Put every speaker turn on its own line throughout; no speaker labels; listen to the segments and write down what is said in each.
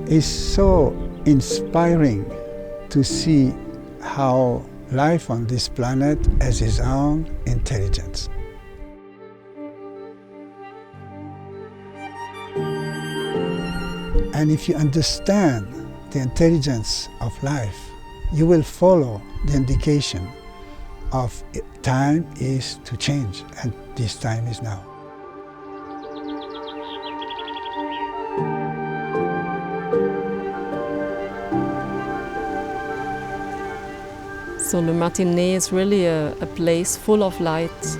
It's so inspiring to see how life on this planet has its own intelligence. And if you understand the intelligence of life, you will follow the indication of time is to change, and this time is now.
So Le Matinee is really a place full of light,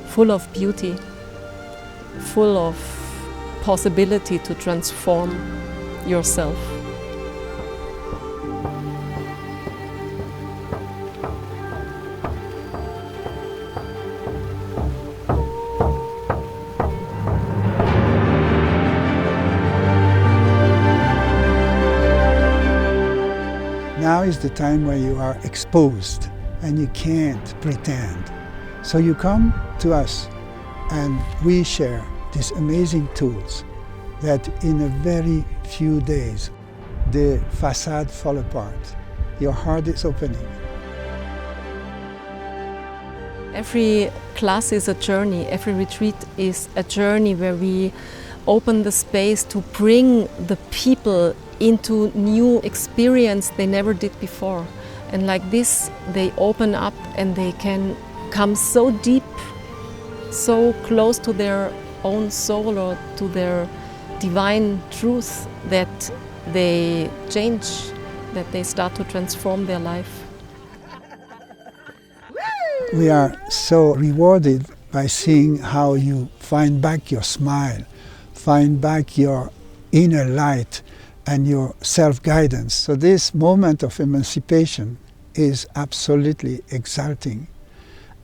full of beauty, full of possibility to transform yourself.
Now is the time where you are exposed and you can't pretend. So you come to us and we share these amazing tools that in a very few days the facade fall apart. Your heart is opening.
Every class is a journey, every retreat is a journey where we open the space to bring the people into new experience they never did before. And like this, they open up and they can come so deep, so close to their own soul or to their divine truth that they change, that they start to transform their life.
We are so rewarded by seeing how you find back your smile, find back your inner light and your self-guidance. So this moment of emancipation is absolutely exalting.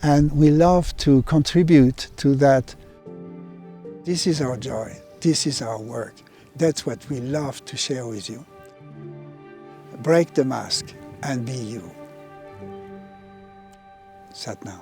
And we love to contribute to that. This is our joy. This is our work. That's what we love to share with you. Break the mask and be you. Sat Nam.